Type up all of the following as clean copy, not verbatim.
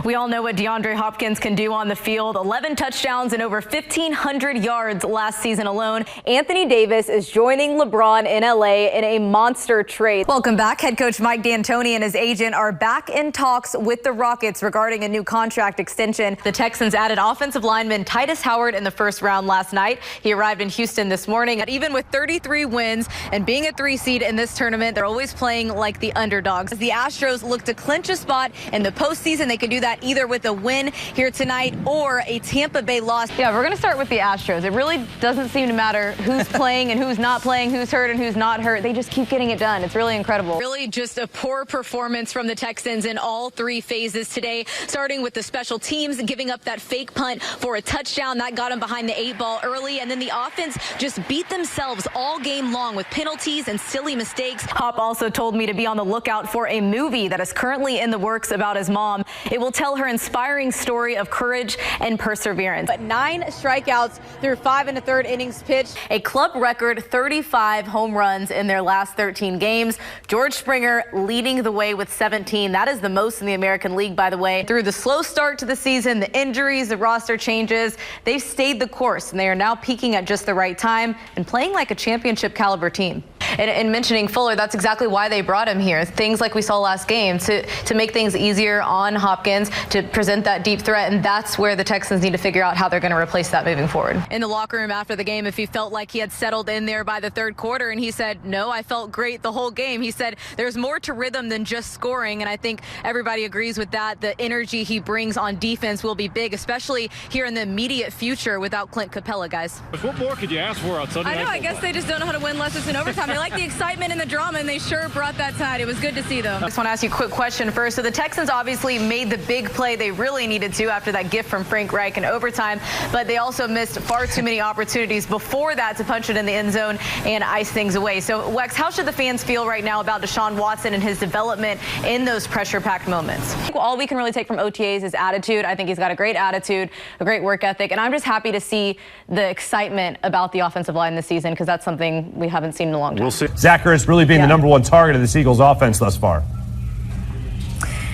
We all know what DeAndre Hopkins can do on the field. 11 touchdowns and over 1,500 yards last season alone. Anthony Davis is joining LeBron in LA in a monster trade. Welcome back. Head coach Mike D'Antoni and his agent are back in talks with the Rockets regarding a new contract extension. The Texans added offensive lineman Titus Howard in the first round last night. He arrived in Houston this morning. Even with 33 wins and being a 3 seed in this tournament, they're always playing like the underdogs. As the Astros look to clinch a spot in the postseason, they can do that either with a win here tonight or a Tampa Bay loss. Yeah, we're going to start with the Astros. It really doesn't seem to matter who's playing and who's not playing, who's hurt and who's not hurt. They just keep getting it done. It's really incredible. Really just a poor performance from the Texans in all 3 phases today, starting with the special teams, giving up that fake punt for a touchdown. That got them behind the 8 ball early, and then the offense just beat themselves all game long with penalties and silly mistakes. Hop also told me to be on the lookout for a movie that is currently in the works about his mom. It will tell her inspiring story of courage and perseverance. But 9 strikeouts through 5 1/3 innings pitched. A club record 35 home runs in their last 13 games. George Springer leading the way with 17. That is the most in the American League, by the way. Through the slow start to the season, the injuries, the roster changes, they've stayed the course, and they are now peaking at just the right time and playing like a championship caliber team. And mentioning Fuller, that's exactly why they brought him here. Things like we saw last game to make things easier on Hopkins, to present that deep threat, and that's where the Texans need to figure out how they're going to replace that moving forward. In the locker room after the game, if he felt like he had settled in there by the 3rd quarter, and he said, no, I felt great the whole game. He said there's more to rhythm than just scoring, and I think everybody agrees with that. The energy he brings on defense will be big, especially here in the immediate future without Clint Capella, guys. What more could you ask for on Sunday night? I know, I guess they just don't know how to win unless it's in overtime. They like the excitement and the drama, and they sure brought that tonight. It was good to see, though. I just want to ask you a quick question first. So the Texans obviously made the big play they really needed to after that gift from Frank Reich in overtime, but they also missed far too many opportunities before that to punch it in the end zone and ice things away. So, Wex, how should the fans feel right now about Deshaun Watson and his development in those pressure-packed moments? I think all we can really take from OTAs is attitude. I think he's got a great attitude, a great work ethic, and I'm just happy to see the excitement about the offensive line this season because that's something we haven't seen in a long time. We'll see. Zach Ertz really being the #1 target of the Eagles offense thus far.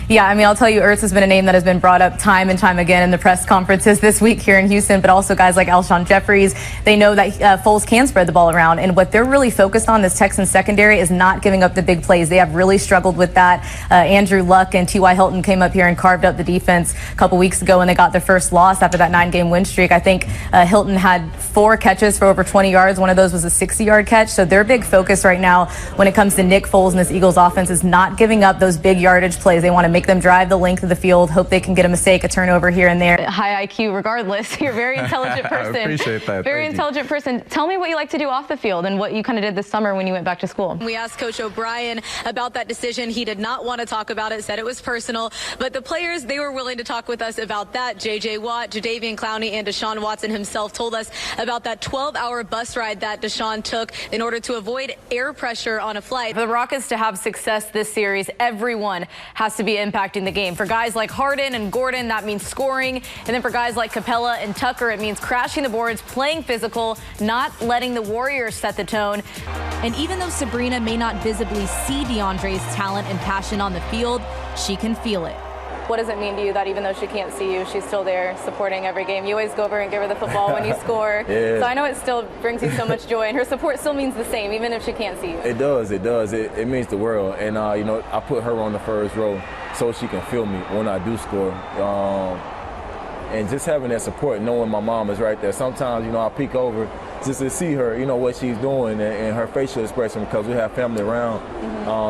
Yeah, I mean, I'll tell you, Ertz has been a name that has been brought up time and time again in the press conferences this week here in Houston, but also guys like Alshon Jeffries. They know that Foles can spread the ball around, and what they're really focused on, this Texans secondary, is not giving up the big plays. They have really struggled with that. Andrew Luck and T.Y. Hilton came up here and carved up the defense a couple weeks ago when they got their first loss after that 9-game win streak. I think Hilton had 4 catches for over 20 yards. One of those was a 60-yard catch. So their big focus right now when it comes to Nick Foles and this Eagles offense is not giving up those big yardage plays. They want to make them drive the length of the field, hope they can get a mistake, a turnover here and there. High IQ regardless. You're a very intelligent person. I appreciate that. Very intelligent person. Tell me what you like to do off the field and what you kind of did this summer when you went back to school. We asked Coach O'Brien about that decision. He did not want to talk about it, said it was personal, but the players, they were willing to talk with us about that. J.J. Watt, Jadeveon Clowney, and Deshaun Watson himself told us about that 12-hour bus ride that Deshaun took in order to avoid air pressure on a flight. For the Rockets to have success this series, everyone has to be impacting the game. For guys like Harden and Gordon, that means scoring. And then for guys like Capella and Tucker, it means crashing the boards, playing physical, not letting the Warriors set the tone. And even though Sabrina may not visibly see DeAndre's talent and passion on the field, she can feel it. What does it mean to you that even though she can't see you, she's still there supporting every game? You always go over and give her the football when you score. Yeah. So I know it still brings you so much joy, and her support still means the same, even if she can't see you. It does. It does. It means the world. And, you know, I put her on the first row so she can feel me when I do score. And just having that support, knowing my mom is right there. Sometimes, you know, I peek over just to see her, you know, what she's doing and her facial expression because we have family around,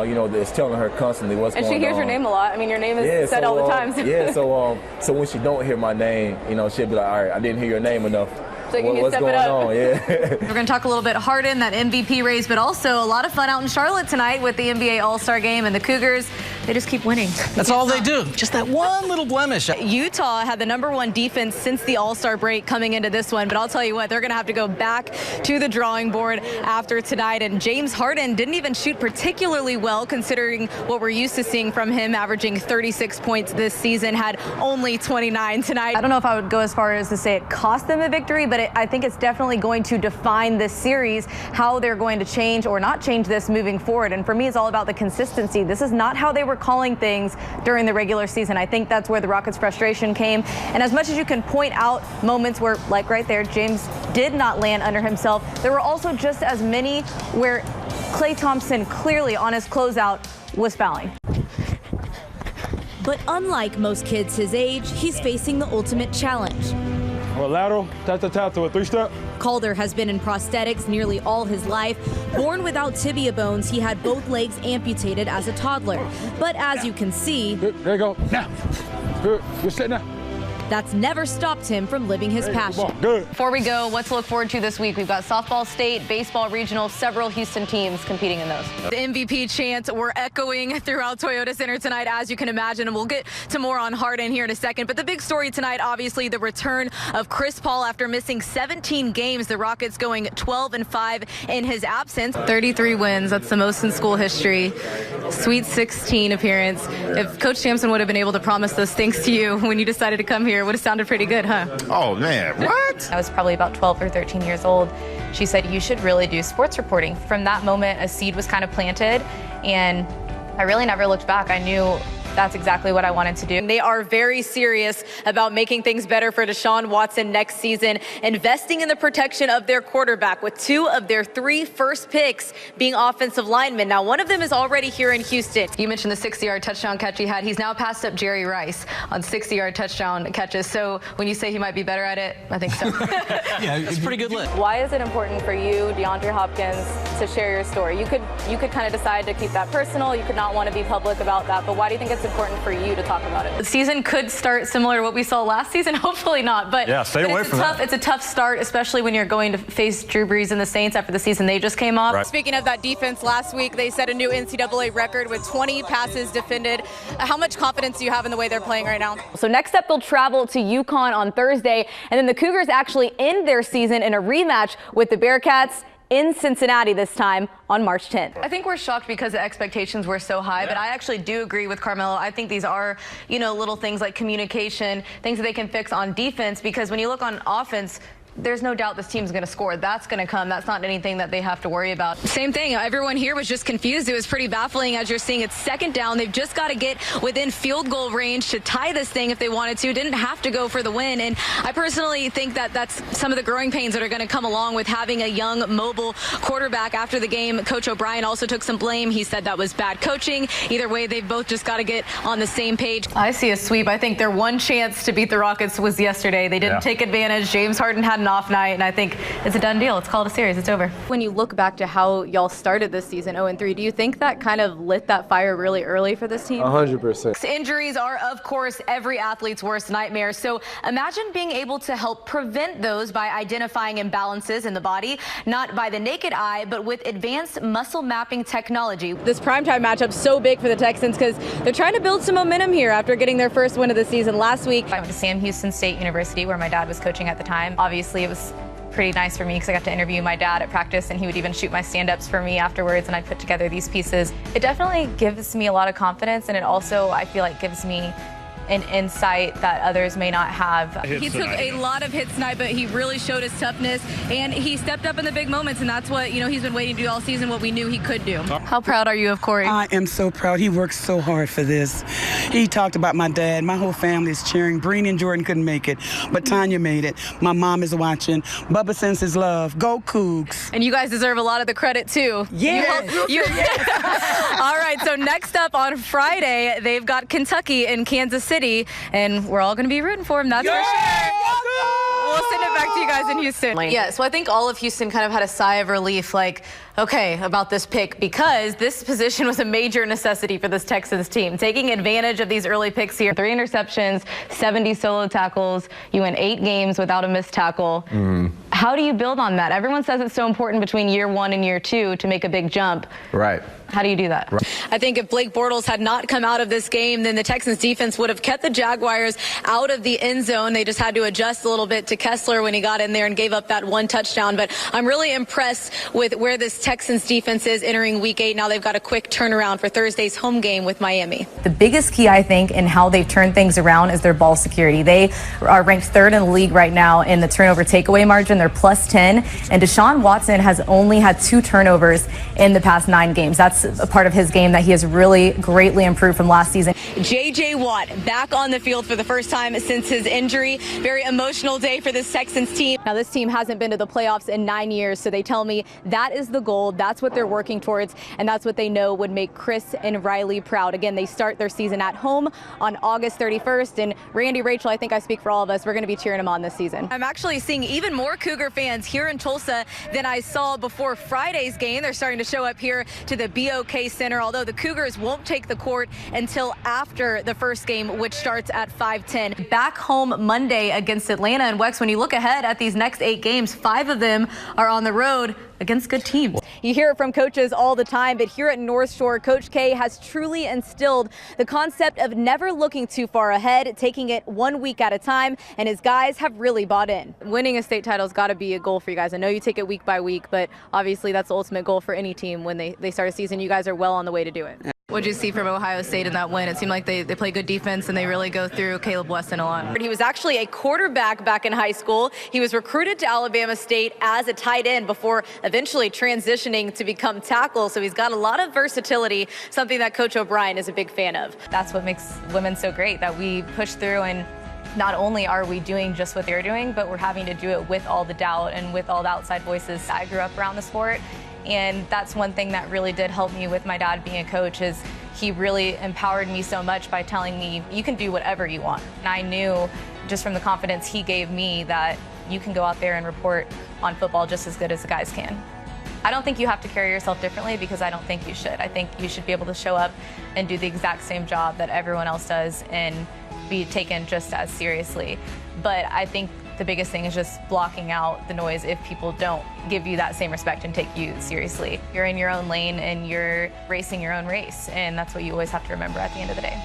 you know, that's telling her constantly what's going on. And she hears your name a lot. I mean, your name is said all the time. So when she don't hear my name, you know, she'll be like, all right, I didn't hear your name enough. So what's going on? Yeah. We're going to talk a little bit Harden, that MVP race, but also a lot of fun out in Charlotte tonight with the NBA All-Star Game and the Cougars. They just keep winning. That's all they do. Just that one little blemish. Utah had the #1 defense since the All-Star break coming into this one, but I'll tell you what, they're going to have to go back to the drawing board after tonight. And James Harden didn't even shoot particularly well considering what we're used to seeing from him, averaging 36 points this season, had only 29 tonight. I don't know if I would go as far as to say it cost them a victory, but but I think it's definitely going to define this series, how they're going to change or not change this moving forward. And for me, it's all about the consistency. This is not how they were calling things during the regular season. I think that's where the Rockets' frustration came. And as much as you can point out moments where, like right there, James did not land under himself, there were also just as many where Klay Thompson clearly on his closeout was fouling. But unlike most kids his age, he's facing the ultimate challenge. Well, lateral, tap to a 3-step. Calder has been in prosthetics nearly all his life. Born without tibia bones, he had both legs amputated as a toddler. But as you can see, Good, there you go. Now. Good. You're sitting now. that's never stopped him from living his passion. Good. Before we go, what to look forward to this week? We've got softball state, baseball regional, several Houston teams competing in those. The MVP chants were echoing throughout Toyota Center tonight, as you can imagine, and we'll get to more on Harden here in a second. But the big story tonight, obviously, the return of Chris Paul after missing 17 games. The Rockets going 12-5 in his absence. 33 wins, that's the most in school history. Sweet 16 appearance. If Coach Sampson would have been able to promise those things to you when you decided to come here, it would have sounded pretty good, huh? Oh, man, what? I was probably about 12 or 13 years old. She said, you should really do sports reporting. From that moment, a seed was kind of planted, and I really never looked back. I knew that's exactly what I wanted to do. They are very serious about making things better for Deshaun Watson next season, investing in the protection of their quarterback with 2 of their 3 first picks being offensive linemen. Now, one of them is already here in Houston. You mentioned the 60-yard touchdown catch he had. He's now passed up Jerry Rice on 60-yard touchdown catches. So when you say he might be better at it, I think so. Yeah, it's a pretty good lift. Why is it important for you, DeAndre Hopkins, to share your story? You could kind of decide to keep that personal. You could not want to be public about that. But why do you think it's important for you to talk about it? The season could start similar to what we saw last season. Hopefully not. But yeah, stay away from that. It's a tough start, especially when you're going to face Drew Brees and the Saints after the season they just came off. Right. Speaking of that defense, last week they set a new NCAA record with 20 passes defended. How much confidence do you have in the way they're playing right now? So next up, they'll travel to UConn on Thursday, and then the Cougars actually end their season in a rematch with the Bearcats in Cincinnati this time on March 10th. I think we're shocked because the expectations were so high, but I actually do agree with Carmelo. I think these are, little things like communication, things that they can fix on defense, because when you look on offense, there's no doubt this team's going to score. That's going to come. That's not anything that they have to worry about. Same thing. Everyone here was just confused. It was pretty baffling as you're seeing. It's second down. They've just got to get within field goal range to tie this thing if they wanted to. Didn't have to go for the win. And I personally think that that's some of the growing pains that are going to come along with having a young, mobile quarterback. After the game, Coach O'Brien also took some blame. He said that was bad coaching. Either way, they've both just got to get on the same page. I see a sweep. I think their one chance to beat the Rockets was yesterday. They didn't take advantage. James Harden had an off night, and I think it's a done deal. It's called a series. It's over. When you look back to how y'all started this season, 0-3, do you think that kind of lit that fire really early for this team? 100%. Injuries are, of course, every athlete's worst nightmare. So imagine being able to help prevent those by identifying imbalances in the body, not by the naked eye, but with advanced muscle mapping technology. This primetime matchup's so big for the Texans because they're trying to build some momentum here after getting their first win of the season last week. I went to Sam Houston State University, where my dad was coaching at the time. Obviously, it was pretty nice for me because I got to interview my dad at practice, and he would even shoot my stand-ups for me afterwards, and I'd put together these pieces. It definitely gives me a lot of confidence, and it also, I feel like, gives me an insight that others may not have. He took a lot of hits tonight, but he really showed his toughness, and he stepped up in the big moments, and that's what, he's been waiting to do all season, what we knew he could do. How proud are you of Corey? I am so proud. He worked so hard for this. He talked about my dad. My whole family is cheering. Breen and Jordan couldn't make it, but Tanya made it. My mom is watching. Bubba sends his love. Go Cougs. And you guys deserve a lot of the credit, too. Yes. All right, so next up on Friday, they've got Kentucky and Kansas City, and we're all going to be rooting for him, that's for sure. We'll send it back to you guys in Houston. Yeah, so I think all of Houston kind of had a sigh of relief, like, okay, about this pick, because this position was a major necessity for this Texans team. Taking advantage of these early picks here. 3 interceptions, 70 solo tackles. You went 8 games without a missed tackle. How do you build on that? Everyone says it's so important between year 1 and year 2 to make a big jump. Right. How do you do that? I think if Blake Bortles had not come out of this game, then the Texans defense would have kept the Jaguars out of the end zone. They just had to adjust a little bit to Kessler when he got in there and gave up that one touchdown. But I'm really impressed with where this Texans defense is entering week 8. Now they've got a quick turnaround for Thursday's home game with Miami. The biggest key, I think, in how they've turned things around is their ball security. They are ranked 3rd in the league right now in the turnover takeaway margin. They're +10. And Deshaun Watson has only had 2 turnovers in the past 9 games. That's a part of his game that he has really greatly improved from last season. J.J. Watt back on the field for the first time since his injury. Very emotional day for this Texans team. Now, this team hasn't been to the playoffs in 9 years, so they tell me that is the goal. That's what they're working towards, and that's what they know would make Chris and Riley proud. Again, they start their season at home on August 31st, and Randy, Rachel, I think I speak for all of us. We're going to be cheering them on this season. I'm actually seeing even more Cougar fans here in Tulsa than I saw before Friday's game. They're starting to show up here to the BOK Center, although the Cougars won't take the court until after the first game, which starts at 5:10. Back home Monday against Atlanta. And Wex, when you look ahead at these next 8 games, 5 of them are on the road against good teams. You hear it from coaches all the time, but here at North Shore, Coach K has truly instilled the concept of never looking too far ahead, taking it 1 week at a time, and his guys have really bought in. Winning a state title's got to be a goal for you guys. I know you take it week by week, but obviously that's the ultimate goal for any team when they start a season. You guys are well on the way to do it. What did you see from Ohio State in that win? It seemed like they play good defense and they really go through Caleb Weston a lot. He was actually a quarterback back in high school. He was recruited to Alabama State as a tight end before eventually transitioning to become tackle. So he's got a lot of versatility, something that Coach O'Brien is a big fan of. That's what makes women so great, that we push through, and not only are we doing just what they're doing, but we're having to do it with all the doubt and with all the outside voices. I grew up around the sport, and that's one thing that really did help me with my dad being a coach, is he really empowered me so much by telling me, you can do whatever you want. And I knew just from the confidence he gave me that you can go out there and report on football just as good as the guys can. I don't think you have to carry yourself differently, because I don't think you should. I think you should be able to show up and do the exact same job that everyone else does and be taken just as seriously. But I think the biggest thing is just blocking out the noise if people don't give you that same respect and take you seriously. You're in your own lane and you're racing your own race, and that's what you always have to remember at the end of the day.